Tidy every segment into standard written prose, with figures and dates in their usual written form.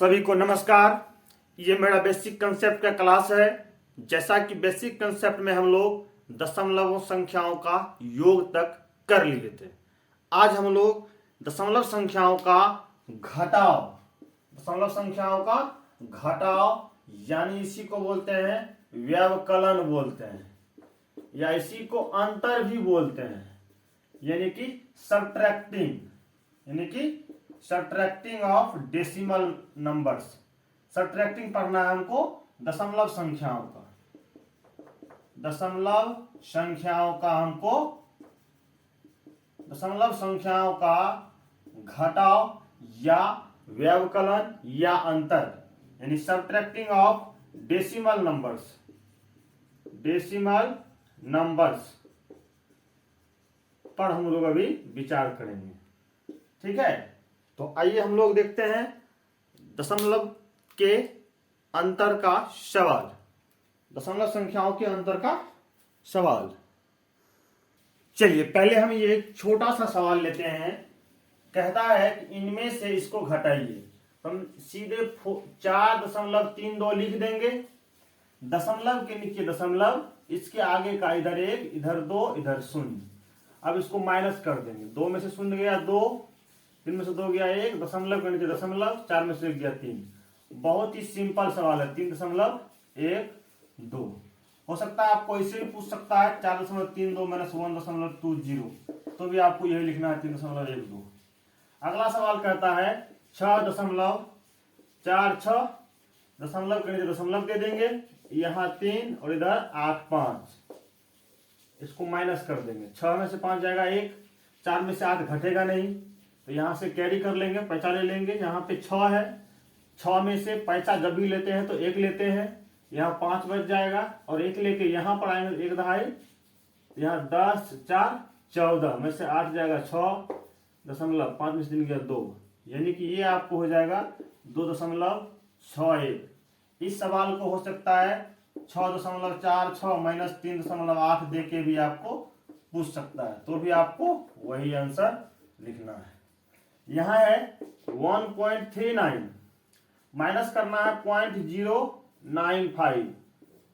सभी को नमस्कार। ये मेरा बेसिक कंसेप्ट का क्लास है। जैसा कि बेसिक कंसेप्ट में हम लोग दशमलव संख्याओं का योग तक कर लिए थे, आज हम लोग दशमलव संख्याओं का घटाव यानी इसी को बोलते हैं व्यवकलन बोलते हैं, या इसी को अंतर भी बोलते हैं, यानी कि subtracting of decimal numbers. Subtracting पढ़ना है हमको दशमलव संख्याओं का घटाव या व्यवकलन या अंतर, यानी सब्ट्रैक्टिंग ऑफ डेसिमल नंबर्स पर हम लोग अभी विचार करेंगे। ठीक है, तो आइए हम लोग देखते हैं दशमलव के अंतर का सवाल, दशमलव संख्याओं के अंतर का सवाल। चलिए पहले हम ये एक छोटा सा सवाल लेते हैं। कहता है कि इनमें से इसको घटाइए। हम सीधे 4.32 लिख देंगे। दशमलव के नीचे दशमलव, इसके आगे का इधर 1, इधर 2, इधर 0। अब इसको माइनस कर देंगे। 2 में से 0 गया 2, 3 में से 2 गया 1, दशमलव के नीचे दशमलव, 4 में से 1 गया 3। बहुत ही सिंपल सवाल है। 3.12 हो सकता है, आपको इसे भी पूछ सकता है 4.32 - 1.20, तो भी आपको यही लिखना है 3.12। अगला सवाल कहता है 6.46, दशमलव के नीचे दशमलव दे देंगे, यहाँ 3 और इधर 8, 5। इसको माइनस कर देंगे। 6 में से 5 जाएगा 1, 4 में से 8 घटेगा नहीं, तो यहाँ से कैरी कर लेंगे, पैसा ले लेंगे। यहाँ पे 6 है, 6 में से पैसा जब भी लेते हैं तो 1 लेते हैं, यहाँ 5 बच जाएगा और 1 लेके यहाँ पर आएंगे 1 दहाई, यहाँ 10, 4, 14 में से 8 जाएगा 6, 5 में से 3 गया 2, यानी कि ये आपको हो जाएगा 2.61। इस सवाल को हो सकता है 6.46 - 3.8 दे के भी आपको पूछ सकता है, तो भी आपको वही आंसर लिखना है। यहाँ है 1.39, माइनस करना है 0.095,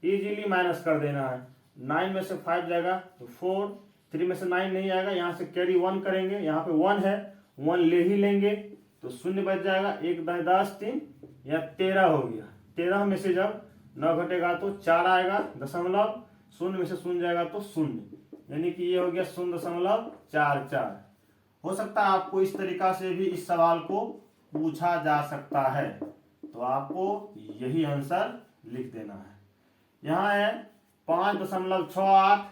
इजीली माइनस कर देना है। 9 में से 5 जाएगा तो 4, 3 में से 9 नहीं आएगा, यहाँ से कैरी 1 करेंगे, यहाँ पे 1 है, 1 ले ही लेंगे तो 0 बच जाएगा। 1 10 3 या 13 हो गया। 13 में से जब 9 घटेगा तो 4 आएगा, दशमलव 0 में से 0 जाएगा तो 0, यानी कि ये हो गया 0.44। हो सकता है आपको इस तरीका से भी इस सवाल को पूछा जा सकता है, तो आपको यही आंसर लिख देना है। यहाँ है 5.68,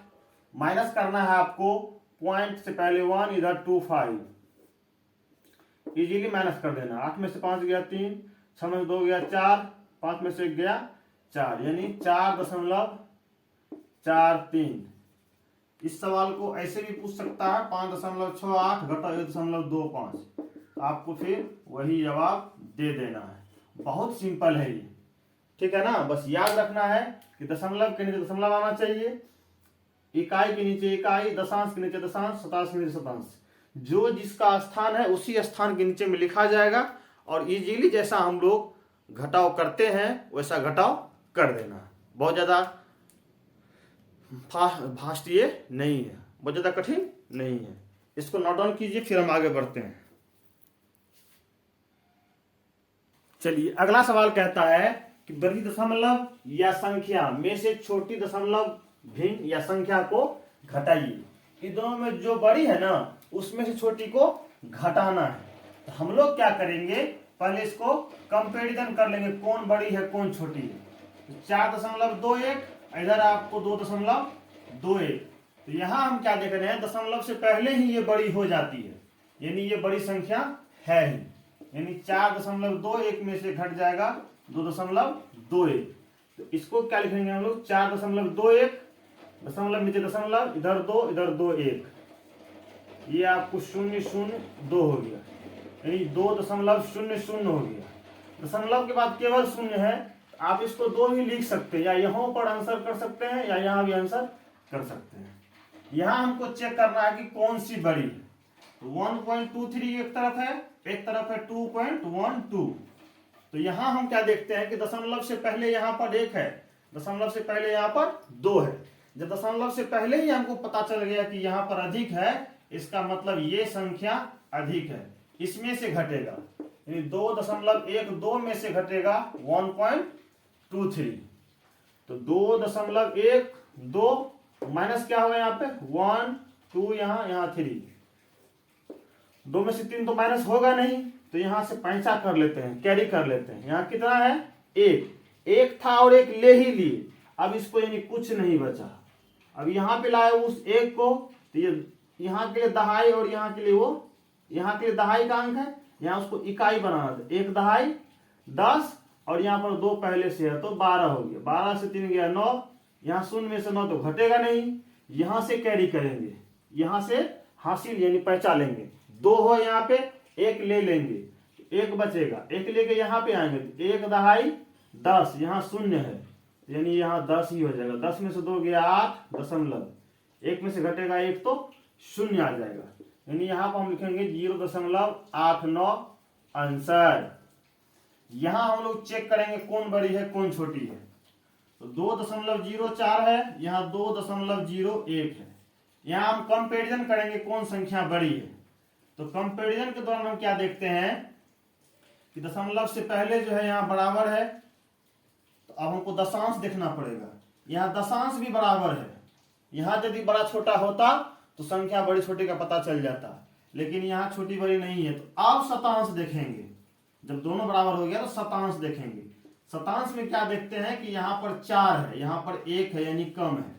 माइनस करना है आपको पॉइंट से पहले 1, इधर 25, इजीली माइनस कर देना। 8 में से 5 गया 3, 6 में से 2 गया 4, 5 में से 1 गया 4, यानी 4.43। इस सवाल को ऐसे भी पूछ सकता है 5.68 घटा 1.25, आपको फिर वही जवाब दे देना है। बहुत सिंपल है ये, ठीक है ना। बस याद रखना है कि दशमलव के नीचे दशमलव आना चाहिए, इकाई के नीचे इकाई, दशांश के नीचे दशांश, शतांश के नीचे शतांश। जो जिसका स्थान है उसी स्थान के नीचे में लिखा जाएगा, और इजीली जैसा हम लोग घटाव करते हैं वैसा घटाव कर देना। बहुत ज्यादा फास्ट ये नहीं है, बहुत ज्यादा कठिन नहीं है। इसको नोट डाउन कीजिए, फिर हम आगे बढ़ते हैं। चलिए अगला सवाल कहता है कि बड़ी दशमलव या संख्या में से छोटी दशमलव भिन्न या संख्या को घटाइए। इन दोनों में जो बड़ी है ना, उसमें से छोटी को घटाना है। तो हम लोग क्या करेंगे, पहले इसको कंपैरिजन कर लेंगे, कौन बड़ी है कौन छोटी है। 4.21, इधर आपको 2.21। तो यहाँ हम क्या देख रहे हैं, दशमलव से पहले ही ये बड़ी हो जाती है, यानी ये बड़ी संख्या है ही, यानी 4.21 में से घट जाएगा 2.21। तो इसको क्या लिखेंगे हम लोग, 4.21, दशमलव नीचे दशमलव, इधर 2, इधर 2, 1, ये आपको 0.02 हो गया, यानी 2.00 हो गया। दशमलव के बाद केवल 0 है, तो आप इसको 2 भी लिख सकते हैं, या यहाँ पर आंसर कर सकते हैं या यहाँ भी आंसर कर सकते हैं। यहाँ हमको चेक करना है कि कौन सी बड़ी है। तो 1.23 एक तरफ है, एक तरफ है 2.12, तो यहां हम क्या देखते हैं कि दशमलव से पहले यहां पर 1 है, दशमलव से पहले यहां पर 2 है। जब दशमलव से पहले ही हमको पता चल गया कि यहां पर अधिक है, इसका मतलब ये संख्या अधिक है, इसमें से घटेगा, यानी 2.12 में से घटेगा 1.23। तो 2.12 माइनस क्या होगा यहाँ पे 1 2, यहाँ 3, 2 में से 3 तो माइनस होगा नहीं, तो यहां से पैंचा कर लेते हैं, कैरी कर लेते हैं। यहाँ कितना है 1 था और 1 ले ही लिए, अब इसको यानी कुछ नहीं बचा। अब यहाँ पे लाए उस 1 को, तो ये यहाँ के लिए दहाई और यहाँ के लिए वो, यहाँ के लिए दहाई का अंक है, यहाँ उसको इकाई बनाना था, 1 दहाई 10 और यहाँ पर 2 पहले से है तो 12 हो गया, 12 से 3 गया 9, यहाँ 0 में से 9 तो घटेगा नहीं, यहाँ से कैरी करेंगे, यहाँ से हासिल यानी पहचा लेंगे, 2 हो यहाँ पे 1 ले लेंगे, 1 बचेगा, 1 लेके यहाँ पे आएंगे, 1 दहाई 10, यहाँ 0 है यानी यहाँ 10 ही हो जाएगा, 10 में से 2 गया 8 दशमलव, 1 में से घटेगा 1 तो 0 आ जाएगा, यानी यहाँ पर हम लिखेंगे 0.89 आंसर। यहां हम लोग चेक करेंगे कौन बड़ी है कौन छोटी है, तो 2.04 है, यहाँ 2.01 है। यहाँ हम कंपैरिजन करेंगे कौन संख्या बड़ी है, तो कंपैरिजन के दौरान हम क्या देखते हैं कि दशमलव से पहले जो है यहाँ बराबर है, तो अब हमको दशांश देखना पड़ेगा, यहाँ दशांश भी बराबर है, यहाँ यदि बड़ा छोटा होता तो संख्या बड़ी छोटी का पता चल जाता, लेकिन यहाँ छोटी बड़ी नहीं है, तो अब शतांश देखेंगे, जब दोनों बराबर हो गया तो शतांश देखेंगे। शतांश में क्या देखते हैं कि यहाँ पर 4 है, यहाँ पर 1 है यानी कम है,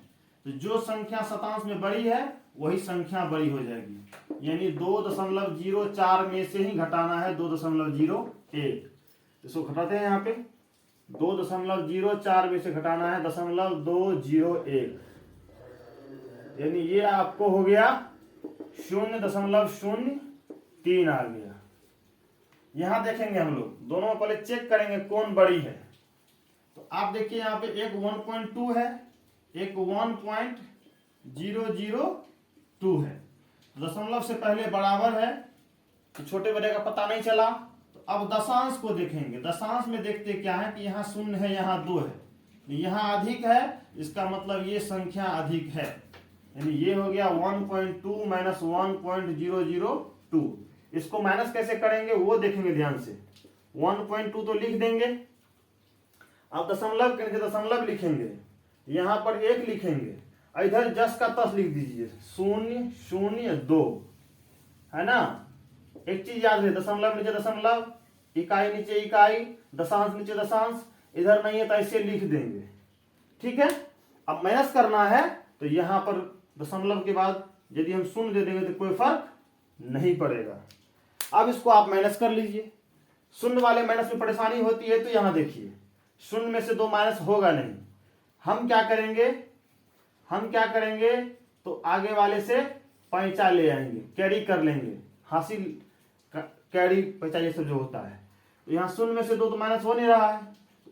तो जो संख्या शतांश में बड़ी है वही संख्या बड़ी हो जाएगी, यानी 2.04 में से ही घटाना है 2.01, इसको घटाते हैं यहाँ पे, 2.04 में से घटाना है 0.201, यानी ये आपको हो गया 0.03 आ गया। यहां देखेंगे हम लोग दोनों में पहले चेक करेंगे कौन बड़ी है, तो आप देखिए यहाँ पे एक 1.2 है, एक 1.002 है, दशमलव से पहले बराबर है तो छोटे बड़े का पता नहीं चला, तो अब दशांश को देखेंगे, दशांश में देखते क्या है कि यहाँ 0 है यहाँ 2 है, यहाँ अधिक है, इसका मतलब ये संख्या अधिक है, यानी ये हो गया 1.2 माइनस 1.002। इसको माइनस कैसे करेंगे वो देखेंगे ध्यान से, 1.2 तो लिख देंगे, अब दशमलव करके दशमलव लिखेंगे, यहां पर 1 लिखेंगे, इधर जस का तस लिख दीजिए, 0.02 है ना। एक चीज याद है, दशमलव नीचे दशमलव, इकाई नीचे इकाई, दशांश नीचे दशांश, इधर नहीं है तो ऐसे लिख देंगे, ठीक है। अब माइनस करना है तो यहां पर दशमलव के बाद यदि हम 0 दे देंगे तो कोई फर्क नहीं पड़ेगा। अब इसको आप माइनस कर लीजिए, 0 वाले माइनस में परेशानी होती है तो यहां देखिए 0 में से 2 माइनस होगा नहीं, हम क्या करेंगे तो आगे वाले से पैंचा ले आएंगे, कैरी कर लेंगे, हासिल कैरी पैंचा ये सब जो होता है, तो यहाँ 0 में से 2 तो माइनस हो नहीं रहा है,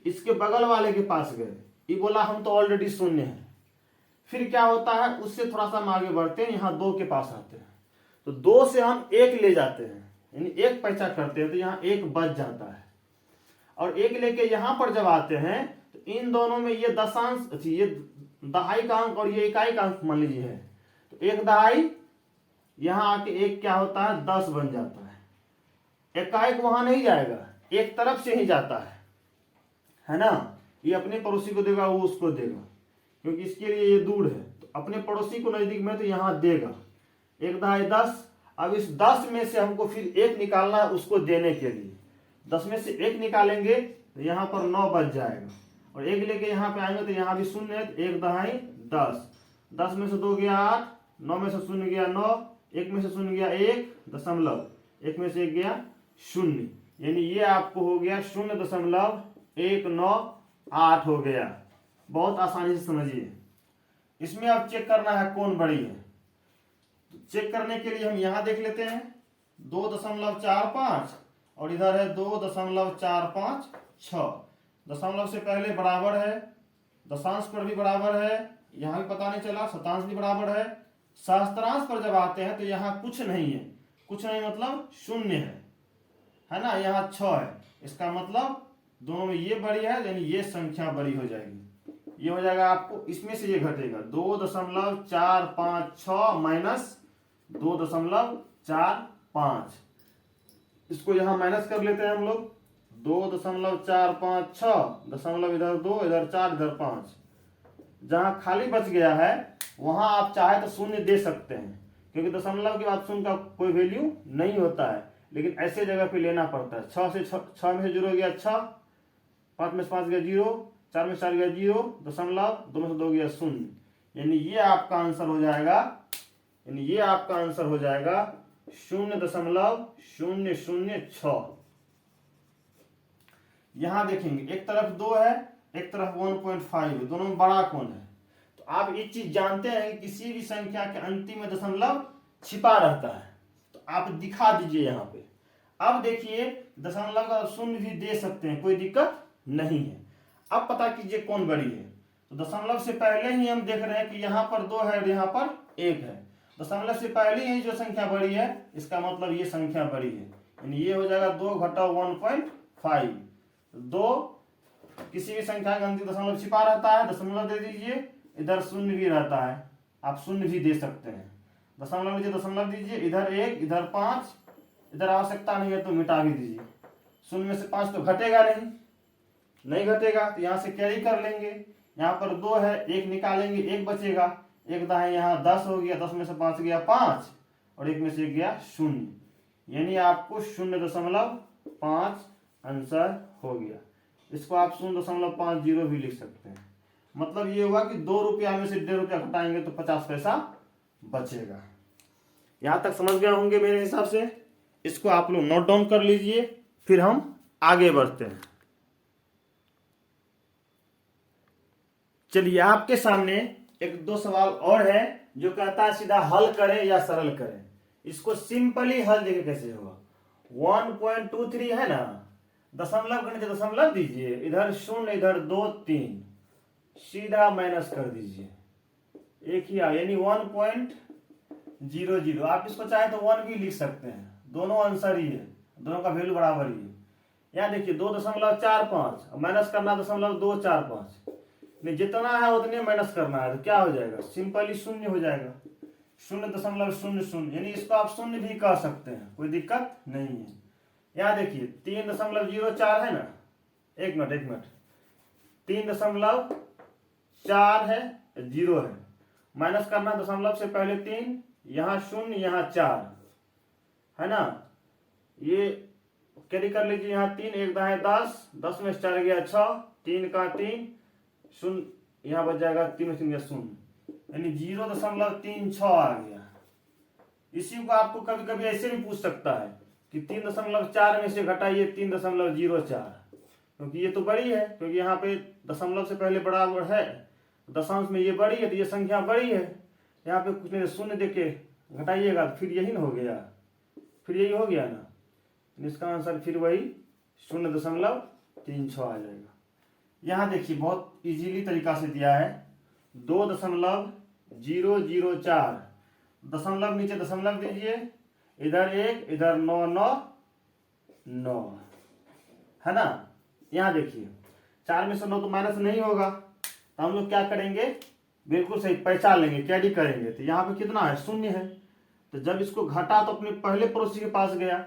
इसके बगल वाले के पास गए, ये बोला हम तो ऑलरेडी 0 है, फिर क्या होता है उससे थोड़ा सा हम आगे बढ़ते हैं, यहाँ 2 के पास आते हैं, तो 2 से हम 1 ले जाते हैं, यानी 1 पैंचा करते हैं तो यहाँ 1 बच जाता है, और 1 लेके यहाँ पर जब आते हैं तो इन दोनों में ये दशांश, ये दहाई का अंक और ये इकाई का अंक मान लीजिए है, तो 1 दहाई यहाँ आके 1 क्या होता है 10 बन जाता है, इकाई वहां नहीं जाएगा, एक तरफ से ही जाता है ना, ये अपने पड़ोसी को देगा वो उसको देगा, क्योंकि इसके लिए ये दूर है, तो अपने पड़ोसी को नजदीक में तो यहाँ देगा, 1 दहाई 10, अब इस 10 में से हमको फिर 1 निकालना है उसको देने के लिए, 10 में से 1 निकालेंगे तो यहाँ पर 9 बच जाएगा, और 1 लेके यहाँ पे आएंगे तो यहाँ भी 0 है, तो 1 दहाई 10, 10 में से 2 गया 8, 9 में से 0 गया 9, 1 में से 0 गया 1 दशमलव, 1 में से 1 गया 0, यानी ये आपको हो गया 0.198 हो गया। बहुत आसानी से समझिए। इसमें अब चेक करना है कौन बड़ी है, चेक करने के लिए हम यहां देख लेते हैं 2.45 और इधर है 2.456, दशमलव से पहले बराबर है, दशांश पर भी बराबर है, यहां भी पता नहीं चला, शतांश भी बराबर है, सहस्त्रांश पर जब आते हैं तो यहाँ कुछ नहीं है, कुछ नहीं मतलब 0 है ना, यहाँ 6 है, इसका मतलब दोनों में ये बड़ी है, यानी ये संख्या बड़ी हो जाएगी। ये हो जाएगा आपको, इसमें से ये घटेगा 2.456 माइनस 2.45। इसको यहां माइनस कर लेते हैं हम लोग। 2.456 दशमलव इधर 2 इधर 4 इधर 5। जहां खाली बच गया है वहां आप चाहे तो शून्य दे सकते हैं, क्योंकि दशमलव के बाद शून्य का कोई वैल्यू नहीं होता है, लेकिन ऐसे जगह पे लेना पड़ता है। 6 में से 0 गया 6, 5 में से 5 गया 0, 4 में से 4 गया 0 दशमलव, 2 में से 2 गया 0। यानी ये आपका आंसर हो जाएगा, 0.006। यहां देखेंगे एक तरफ 2 है, एक तरफ 1.5 है, दोनों में बड़ा कौन है? तो आप एक चीज जानते हैं कि किसी भी संख्या के अंतिम में दशमलव छिपा रहता है, तो आप दिखा दीजिए यहाँ पे। अब देखिए दशमलव का शून्य भी दे सकते हैं, कोई दिक्कत नहीं है। अब पता कीजिए कौन बड़ी है। तो दशमलव से पहले ही हम देख रहे हैं कि यहाँ पर 2 है और यहाँ पर 1 है। दशमलव से पहले ही जो संख्या बड़ी है, इसका मतलब ये संख्या बड़ी है, यानी ये हो जाएगा 2 घटाओ 1.5। 2 किसी भी संख्या का अंतिम दशमलव छिपा रहता है, दशमलव दे दीजिए, इधर शून्य भी रहता है, आप शून्य भी दे सकते हैं। दशमलव लीजिए, दशमलव दीजिए, इधर 1 इधर 5, इधर आवश्यकता नहीं है तो मिटा भी दीजिए। शून्य में से 5 तो घटेगा नहीं घटेगा, तो यहाँ से कैरी कर लेंगे। यहाँ पर 2 है, 1 निकालेंगे, 1 बचेगा, 1 दाएं यहाँ 10 हो गया, 10 में से 5 गया 5 और 1 में से 1 गया 0, यानी आपको 0.5 आंसर हो गया। इसको आप 0.50 भी लिख सकते हैं। मतलब ये हुआ कि 2 रुपया में से 1.5 रुपया घटाएंगे तो 50 पैसा बचेगा। यहां तक समझ गए होंगे मेरे हिसाब से। इसको आप लोग नोट डाउन कर लीजिए, फिर हम आगे बढ़ते हैं। चलिए आपके सामने एक 2 सवाल और है जो कहता है सीधा हल करें या सरल करें। इसको सिंपली हल देखिए कैसे होगा। 1.23 है ना, दशमलव गणित दशमलव दीजिए, इधर 0 इधर 2 3, सीधा माइनस कर दीजिए, एक ही यानी 1.00। आप इसको चाहे तो 1 भी लिख सकते हैं, दोनों आंसर ही है, दोनों का वैल्यू बराबर ही है। यहाँ देखिए 2.45 माइनस करना 2.245, जितना है उतने माइनस करना है, तो क्या हो जाएगा, सिंपली 0 हो जाएगा, 0.00, यानी इसको आप 0 भी कह सकते हैं, कोई दिक्कत नहीं है। यहाँ देखिए 3.04 है ना, एक मिनट 3.4 है 0 है, माइनस करना दशमलव से पहले 3, यहाँ 0 यहाँ 4 है ना, ये कैरी कर लीजिए, यहाँ 3 1 दाएं 10, 10 में से 4 गया 6, 3 का 3 0, यहाँ बच जाएगा 3 में 3 गया 0, यानी 0.36 आ गया। इसी को आपको कभी कभी ऐसे भी पूछ सकता है कि 3.4 में से घटाइए 3.04, क्योंकि ये तो बड़ी है, क्योंकि यहाँ पे दशमलव से पहले बराबर है, दशांश में ये बड़ी है तो ये संख्या बड़ी है। यहाँ पे कुछ नहीं, 0 देके घटाइएगा फिर यही ना हो गया, फिर यही हो गया ना, इसका आंसर फिर वही 0.36 आ जाएगा। यहाँ देखिए बहुत इजीली तरीका से दिया है, 2.004, दशमलव नीचे दशमलव दीजिए, इधर 1 इधर 9 9 9 है ना। यहाँ देखिए 4 में से 9 तो माइनस नहीं होगा, तो हम लोग क्या करेंगे, बिल्कुल सही पहचान लेंगे, कैडी करेंगे, तो यहाँ पे कितना है 0 है। तो जब इसको घटा तो अपने पहले पड़ोसी के पास गया,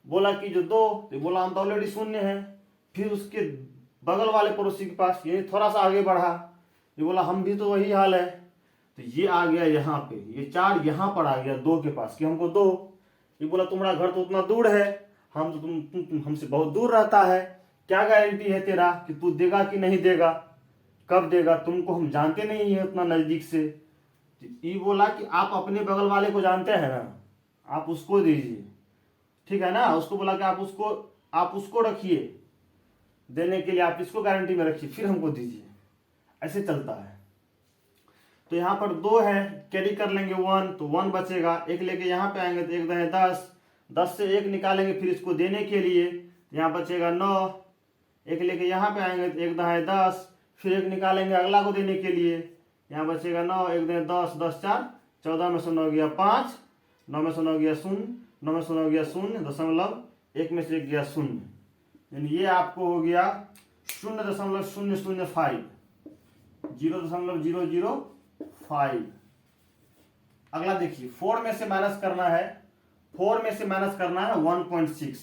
बोला कि जो 2, तो बोला हम तो ऑलरेडी 0 है, फिर उसके बगल वाले पड़ोसी के पास, ये थोड़ा सा आगे बढ़ा, ये बोला हम भी तो वही हाल है, तो ये आ गया यहाँ पे, ये 4 यहाँ पर आ गया 2 के पास कि हमको 2, ये बोला तुम्हारा घर तो उतना दूर है, हम तो तुम हमसे बहुत दूर रहता है, क्या गारंटी है तेरा कि तू देगा कि नहीं देगा, कब देगा, तुमको हम जानते नहीं है उतना नजदीक से। ये बोला कि आप अपने बगल वाले को जानते हैं ना, आप उसको दीजिए, ठीक है ना। उसको बोला कि आप उसको रखिए देने के लिए, आप इसको गारंटी में रखिए फिर हमको दीजिए, ऐसे चलता है। तो यहाँ पर 2 है, कैरी कर लेंगे 1, तो 1 बचेगा, 1 लेके यहाँ पे आएंगे तो 1 दाएं 10, 10 से 1 निकालेंगे फिर इसको देने के लिए, यहाँ बचेगा 9, 1 लेके यहाँ पे आएंगे तो 1 दाएं 10, फिर 1 निकालेंगे अगला को देने के लिए, यहाँ बचेगा 9, 1 दाएं 10, 10 4 14 में से 9 गया 5, 9 में से 9 गया 0, 9 में से 9 गया 0, दशमलव 1 में से 1 गया 0, यानी ये आपको हो गया 0.005, 0.005। अगला देखिए 4 में से माइनस करना है, 4 में से माइनस करना है 1.6।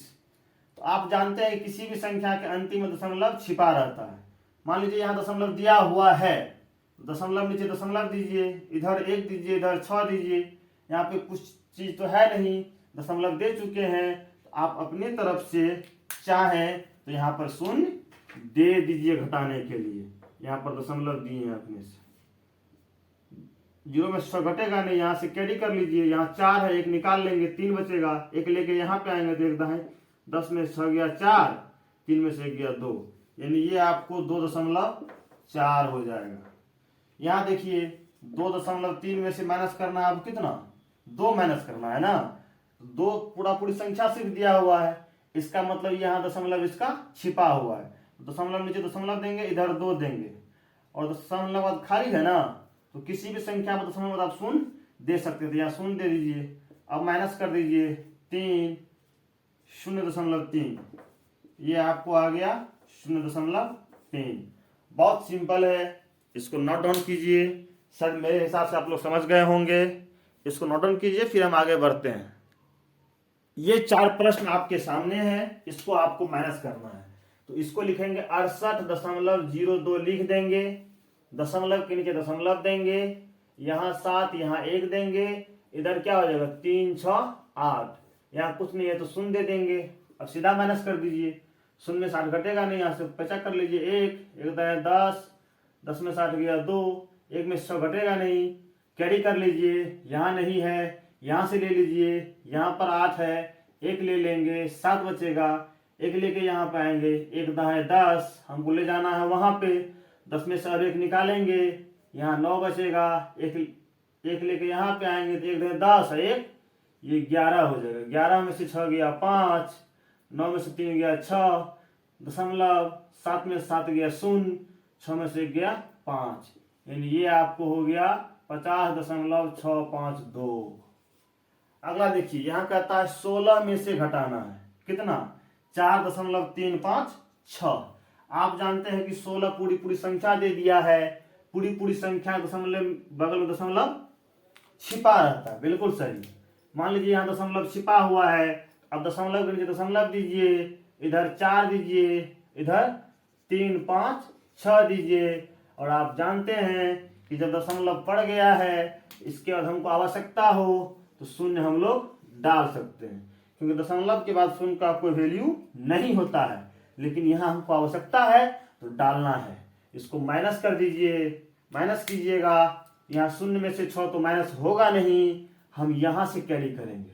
तो आप जानते हैं किसी भी संख्या के अंतिम में दशमलव छिपा रहता है। मान लीजिए यहाँ दशमलव दिया हुआ है, दशमलव नीचे दशमलव दीजिए, इधर 1 दीजिए, इधर 6 दीजिए। यहाँ पे कुछ चीज तो है नहीं, दशमलव दे चुके हैं, तो आप अपनी तरफ से चाहें तो यहाँ पर शून्य दे दीजिए घटाने के लिए। यहाँ पर दशमलव दिए हैं अपने से, 0 में 6 घटेगा नहीं, यहाँ से कैरी कर लीजिए। यहाँ 4 है, 1 निकाल लेंगे, 3 बचेगा, 1 लेके यहाँ पे आएंगे तो 1 दाएं, 10 में 6 गया 4, 3 में से 1 गया 2, यानी ये आपको 2.4 हो जाएगा। यहाँ देखिए 2.3 में से माइनस करना है, अब कितना 2 माइनस करना है ना, 2 पूरी संख्या सिर्फ दिया हुआ है, इसका मतलब यहाँ दशमलव इसका छिपा हुआ है। दशमलव नीचे दशमलव देंगे, इधर 2 देंगे, और दशमलव खाली है ना, तो किसी भी संख्या में दशमलव आप शून्य दे सकते थे, यहाँ शून्य दे दीजिए। अब माइनस कर दीजिए 3, 0.3, ये आपको आ गया 0.3। बहुत सिंपल है, इसको नोट डाउन कीजिए। सर मेरे हिसाब से आप लोग समझ गए होंगे, इसको नोट डाउन कीजिए, फिर हम आगे बढ़ते हैं। ये 4 प्रश्न आपके सामने हैं, इसको आपको माइनस करना है। तो इसको लिखेंगे 68.02 लिख देंगे, दशमलव के नीचे दशमलव देंगे, यहाँ 7, यहाँ 1 देंगे, इधर क्या हो जाएगा 3, 6, 8, यहाँ कुछ नहीं है तो शून्य दे देंगे। अब सीधा माइनस कर दीजिए, 0 में 60 घटेगा नहीं, यहाँ से 50 कर लीजिए, 1, 1 10, 10 में 60 गया 2, 1 में 100 घटेगा नहीं, कैरी कर लीजिए, यहाँ नहीं है, यहाँ से ले लीजिए, यहाँ पर 8 है, 1 ले लेंगे, 7 बचेगा, 1 लेके यहाँ पे आएंगे, 1 दाएं 10, हमको ले जाना है वहां पे, 10 में से अब 1 निकालेंगे, यहाँ 9 बचेगा, 1 लेके यहाँ पे आएंगे तो 1 दाएं 10 है, 1 ये 11 हो जाएगा। 11 में से 6 गया 5, 9 में से 3 गया 6, दशमलव 7 में 7 गया 0, 6 में से 1 गया 5, यानी ये आपको हो गया 50.652। अगला देखिए, यहाँ कहता है 16 में से घटाना है, कितना 4.356। आप जानते हैं कि 16 पूरी संख्या दे दिया है, पूरी संख्या दशमलव बगल में दशमलव छिपा रहता है, बिल्कुल सही। मान लीजिए यहाँ दशमलव छिपा हुआ है, अब दशमलव के नीचे दशमलव दीजिए, इधर 4 दीजिए, इधर 3, 5, 6 दीजिए। और आप जानते हैं कि जब दशमलव पड़ गया है, इसके बाद हमको आवश्यकता हो तो शून्य हम लोग डाल सकते हैं, क्योंकि दशमलव के बाद शून्य का कोई वैल्यू नहीं होता है, लेकिन यहाँ हमको आवश्यकता है तो डालना है। इसको माइनस कर दीजिए, माइनस कीजिएगा, यहाँ 0 में से 6 तो माइनस होगा नहीं, हम यहाँ से कैरी करेंगे,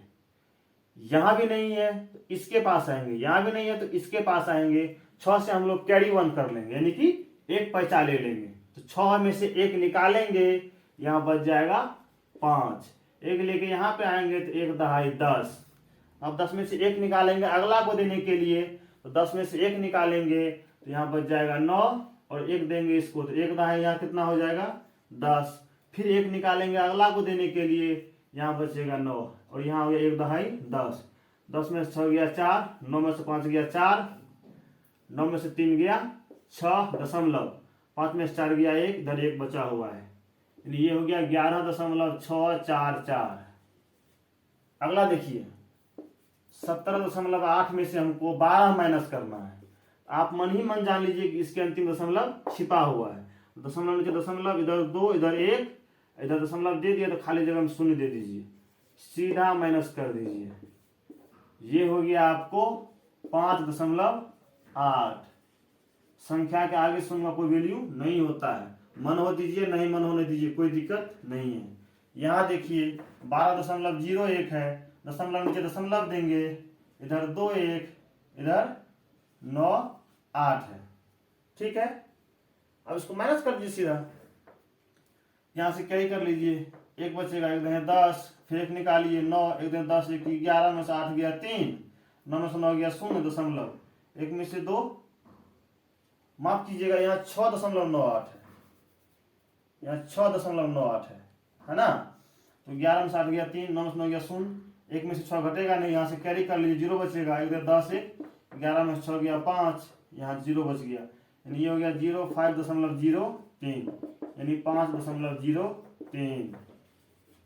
यहाँ भी नहीं है तो इसके पास आएंगे, यहाँ भी नहीं है तो इसके पास आएंगे, 6 से हम लोग कैरी 1 कर लेंगे, यानी कि 1 पैसा ले लेंगे, तो 6 में से 1 निकालेंगे, यहाँ बच जाएगा 5, 1 लेके यहाँ पे आएंगे तो 1 दहाई 10। अब 10 में से 1 निकालेंगे अगला को देने के लिए, तो 10 में से 1 निकालेंगे तो यहाँ बच जाएगा 9, और 1 देंगे इसको तो 1 दहाई यहाँ कितना हो जाएगा 10, फिर 1 निकालेंगे अगला को देने के लिए, यहाँ बचेगा 9, और यहाँ हो गया 1 दहाई 10, 10 में से 6 गया 4, 9 में से 5 गया 4, 9 में से 3 गया 6 दशमलव, 5 में से 4 गया 1, इधर 1 बचा हुआ है, ये हो गया 11.644। अगला देखिए 17.8 में से हमको 12 माइनस करना है। आप मन ही मन जान लीजिए कि इसके अंतिम दशमलव छिपा हुआ है, दशमलव नीचे दशमलव, इधर 2, इधर 1, इधर दशमलव दे दिया तो खाली जगह में शून्य दे दीजिए, सीधा माइनस कर दीजिए, ये हो गया आपको 5.8। संख्या के आगे शून्य का कोई वैल्यू नहीं होता है, मन हो दीजिए, नहीं मन होने दीजिए, कोई दिक्कत नहीं है। यहाँ देखिए 12.01 है, दशमलव नीचे दशमलव देंगे, इधर 2 1, इधर 9 8 है, ठीक है। अब इसको माइनस कर दीजिए सीधा, यहाँ से कैरी कर लीजिए, 1 बचेगा, 1 दें 10, फिर 1 निकालिए 9, 1 दें 10, 1 11 में से 8 गया 3, 9 में से 9 गया 0 दशमलव, 1 में से 2, माफ कीजिएगा यहाँ 6.98 है, यहाँ 6.98 है ना। तो 11 में से 8 गया 3, 9 में से 9 गया 0, 1 में से 6 घटेगा नहीं, यहाँ से कैरी कर लीजिए, 0 बचेगा, 1 10, 1 11 में 6 गया 5, यहाँ 0 बच गया, यानी ये हो गया 05.03, यानी 5.03।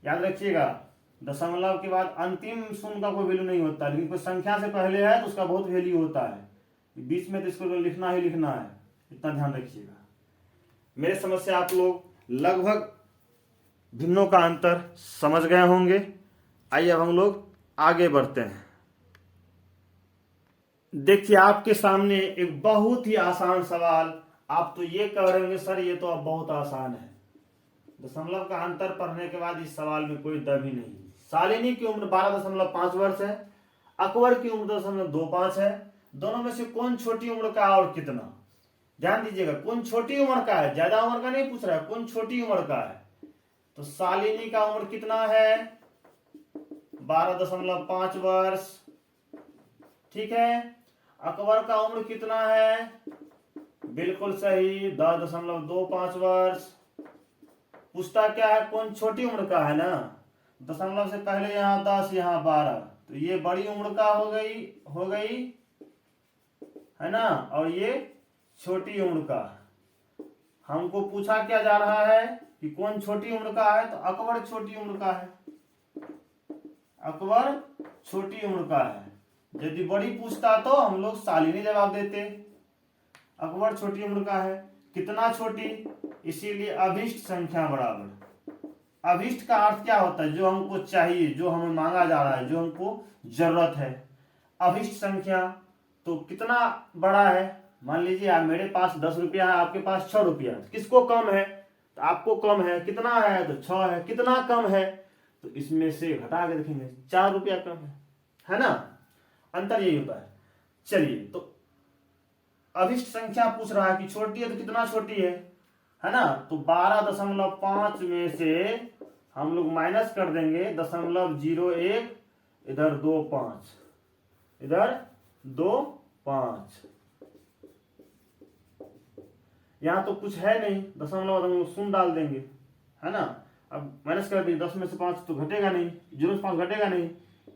याद रखिएगा, दशमलव के बाद अंतिम शून्य का कोई वैल्यू नहीं होता, लेकिन कोई संख्या से पहले है तो उसका बहुत वैल्यू होता है, बीच में तो इसको लिखना ही लिखना है, इतना ध्यान रखिएगा। मेरे समझ से आप लोग लगभग भिन्नों का अंतर समझ गए होंगे। आइए अब हम लोग आगे बढ़ते हैं। देखिए आपके सामने एक बहुत ही आसान सवाल, आप तो ये कह रहे होंगे सर ये तो अब बहुत आसान है। दशमलव का अंतर पढ़ने के बाद इस सवाल में कोई दम ही नहीं। शालिनी की उम्र 12.5 वर्ष है, अकबर की उम्र 10.25 है, दोनों में से कौन छोटी उम्र का है और कितना? ध्यान दीजिएगा, कौन छोटी उम्र का है, ज्यादा उम्र का नहीं पूछ रहा है, कौन छोटी उम्र का है। तो शालिनी का उम्र कितना है? 12.5 वर्ष, ठीक है। अकबर का उम्र कितना है? बिल्कुल सही, 10.25 वर्ष। पूछता क्या है, कौन छोटी उम्र का है ना, दशमलव से पहले यहाँ 10 यहाँ 12, तो ये बड़ी उम्र का हो गई है ना, और ये छोटी उम्र का। हमको पूछा क्या जा रहा है कि कौन छोटी उम्र का है, तो अकबर छोटी उम्र का है, अकबर छोटी उम्र का है। यदि बड़ी पूछता तो हम लोग शालिनी जवाब देते। अकबर छोटी उम्र का है, कितना छोटी, इसीलिए अभिष्ट संख्या बराबर। अभिष्ट का अर्थ क्या होता है? जो हमको चाहिए, जो हमें मांगा जा रहा है, जो हमको जरूरत है। अभिष्ट संख्या तो कितना बड़ा है, मान लीजिए आप मेरे पास 10 रुपया है, आपके पास 6 रुपया, किसको कम है? तो आपको कम है, कितना है? तो 6 है। कितना कम है? तो इसमें से घटा के देखेंगे 4 रुपया कम है ना, अंतर यही होता है। चलिए, तो अभिष्ट संख्या पूछ रहा है कि छोटी है तो कितना छोटी है ना, तो 12.5 में से हम लोग माइनस कर देंगे 0.01, इधर 2.5, इधर 2.5, यहां तो कुछ है नहीं, दशमलव हम लोग शून्य डाल देंगे, है ना। अब माइनस कर देंगे, 10 में से 5 तो घटेगा नहीं, 0 से 5 घटेगा नहीं,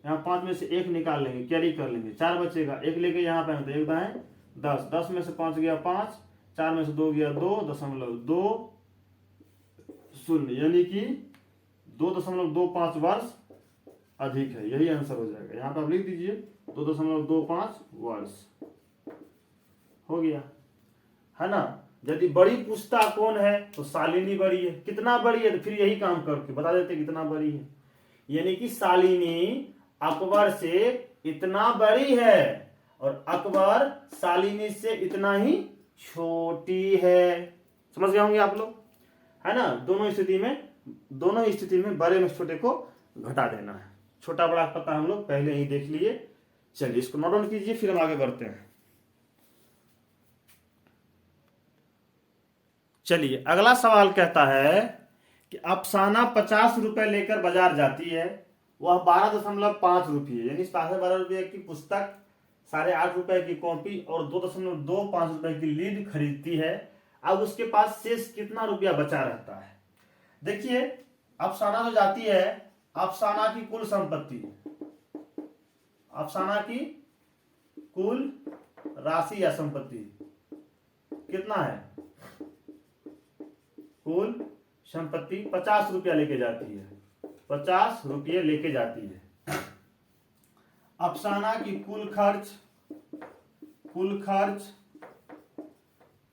यहाँ 5 में से 1 निकाल लेंगे, कैरी कर लेंगे, 4 बचेगा, 1 लेके यहाँ पे तो 1 दाएं 10, 10 में से 5 गया 5, 4 में से 2 गया 2.20, यानी कि 2.25 वर्ष अधिक है, यही आंसर हो जाएगा। यहाँ पे आप लिख दीजिए 2.25 वर्ष हो गया, है ना। यदि बड़ी पूछता कौन है, तो शालिनी बड़ी है। कितना बड़ी है, तो फिर यही काम करके बता देते कितना बड़ी है, यानी कि शालिनी अकबर से इतना बड़ी है और अकबर शालिनी से इतना ही छोटी है। समझ गए होंगे आप लोग, है ना। दोनों ही स्थिति में बड़े में छोटे को घटा देना है। छोटा बड़ा पता हम लोग पहले ही देख लिए। चलिए इसको नोट डाउन कीजिए, फिर हम आगे बढ़ते हैं। चलिए अगला सवाल कहता है कि अफसाना 50 रुपए लेकर बाजार जाती है, वह 12.5 रुपये, यानी 12 रुपये की पुस्तक, 8.5 रुपए की कॉपी और 2.25 रुपए की लीड खरीदती है। अब उसके पास शेष कितना रुपया बचा रहता है? देखिए अफसाना जो जाती है, अफसाना की कुल संपत्ति, अफसाना की कुल राशि या संपत्ति कितना है? कुल संपत्ति 50 रुपया लेके जाती है, 50 रुपये लेके जाती है। अफसाना की कुल खर्च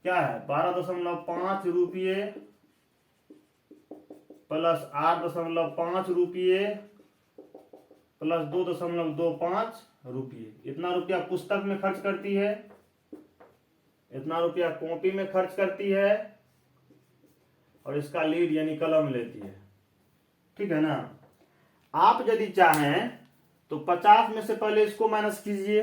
क्या है? 12.5 रुपये प्लस 8.5 रुपये प्लस 2.25 रुपये। इतना रुपया पुस्तक में खर्च करती है, इतना रुपया कॉपी में खर्च करती है, और इसका लीड यानी कलम लेती है, ठीक है ना। आप यदि चाहें तो 50 में से पहले इसको माइनस कीजिए,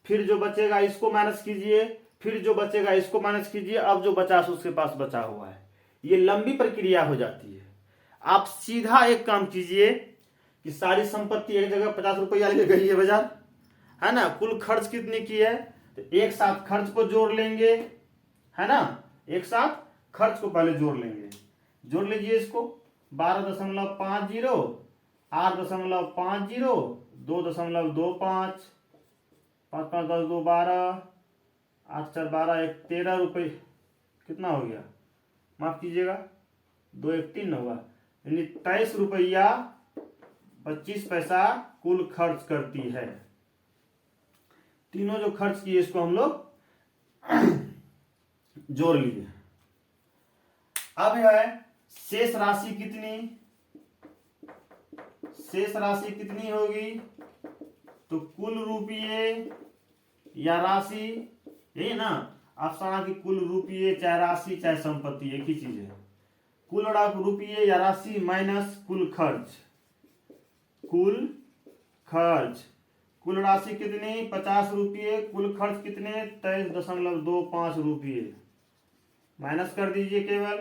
फिर जो बचेगा इसको माइनस कीजिए, फिर जो बचेगा इसको माइनस कीजिए, अब जो 50 उसके पास बचा हुआ है। ये लंबी प्रक्रिया हो जाती है। आप सीधा एक काम कीजिए कि सारी संपत्ति एक जगह 50 रुपया लेके गई है बाजार, है ना। कुल खर्च कितनी की है, तो एक साथ खर्च को जोड़ लेंगे, है ना। एक साथ खर्च को पहले जोड़ लेंगे, जोड़ लीजिए इसको 12.50, 8.50, 2.25, 5 5 10 2 12, 8 4 12, 1 13 रुपये कितना हो गया, माफ कीजिएगा, 2 1 3 होगा, यानी 23 रुपया 25 पैसा कुल खर्च करती है। तीनों जो खर्च किए इसको हम लोग जोड़ लीजिए। अब है शेष राशि कितनी, शेष राशि कितनी होगी, तो कुल रुपये या राशि, यही ना ऑप्शन आ कि कुल रुपये चाहे राशि चाहे संपत्ति एक ही चीज है। कुल रुपये या राशि माइनस कुल खर्च, कुल खर्च, कुल राशि कितनी 50 रुपये, कुल खर्च कितने 23.25 रुपये, माइनस कर दीजिए। केवल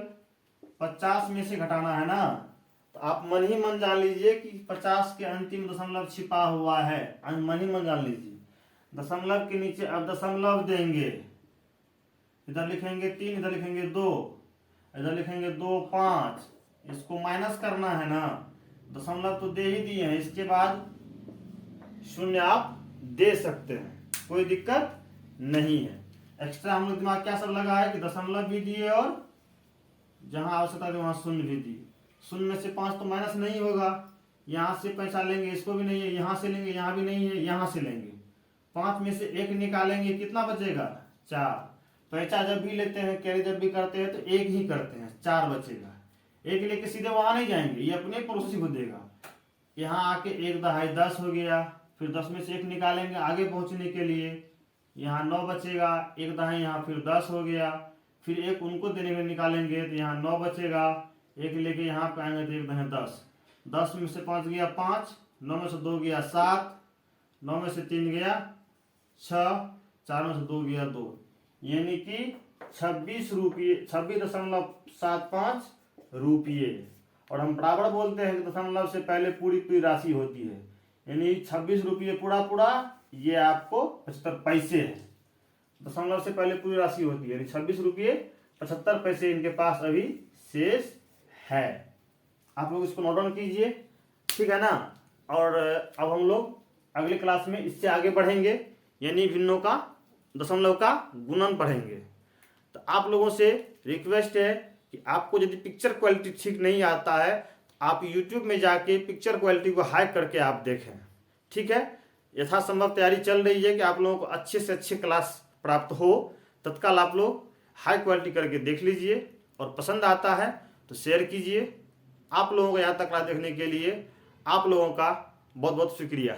50 में से घटाना है ना, तो आप मन ही मन जान लीजिए कि 50 के अंतिम दशमलव छिपा हुआ है, मन ही मन जान लीजिए। दशमलव के नीचे अब दशमलव देंगे, इधर लिखेंगे 3, इधर लिखेंगे 2, इधर लिखेंगे 2 5, इसको माइनस करना है ना, दशमलव तो दे ही दिए हैं, इसके बाद शून्य आप दे सकते हैं, कोई दिक्कत नहीं है। एक्स्ट्रा हम लोग दिमाग क्या सब लगा है कि दशमलव भी दिए और जहां आवश्यकता है वहां शून्य भी दिए। शून्य में से 5 तो माइनस नहीं होगा, यहाँ से पैसा लेंगे इसको भी नहीं है, यहाँ से लेंगे यहाँ भी नहीं है, यहाँ से लेंगे 5 में से 1 निकालेंगे, कितना बचेगा 4। पैसा जब भी लेते हैं कैरी जब भी करते हैं तो 1 ही करते हैं, 4 बचेगा। 1 लेके सीधे वहां नहीं जाएंगे, ये अपने प्रोसेस को देगा। यहाँ आके 1 दहाई 10 हो गया, फिर 10 में से 1 निकालेंगे आगे पहुंचने के लिए, यहाँ 9 बचेगा, 1 दहाई यहाँ फिर 10 हो गया, फिर 1 उनको देने में निकालेंगे तो यहाँ 9 बचेगा, 1 लेके यहाँ पे आएंगे तो 1 दहाई 10, 10 में से 5 गया 5, 9 में से 2 गया 7, 9 में से 3 गया 6, 4 में से 2 गया 2, यानी कि 26 रुपये 26.75 रुपये। और हम बराबर बोलते हैं कि दशमलव से पहले पूरी पूरी राशि होती है, यानी 26 रुपये पूरा पूरा, ये आपको 75 पैसे है। दशमलव से पहले पूरी राशि होती है, यानी 26 रुपये 75 पैसे इनके पास अभी शेष है। आप लोग इसको नोट डाउन कीजिए, ठीक है ना। और अब हम लोग अगले क्लास में इससे आगे बढ़ेंगे, यानी भिन्नों का दशमलव का गुणन पढ़ेंगे। तो आप लोगों से रिक्वेस्ट है कि आपको यदि पिक्चर क्वालिटी ठीक नहीं आता है तो आप YouTube में जाके पिक्चर क्वालिटी को हाई करके आप देखें, ठीक है। यथासंभव तैयारी चल रही है कि आप लोगों को अच्छे से अच्छे क्लास प्राप्त हो, तत्काल आप लोग हाई क्वालिटी करके देख लीजिए, और पसंद आता है तो शेयर कीजिए। आप लोगों को यहाँ तक क्लास देखने के लिए आप लोगों का बहुत बहुत शुक्रिया।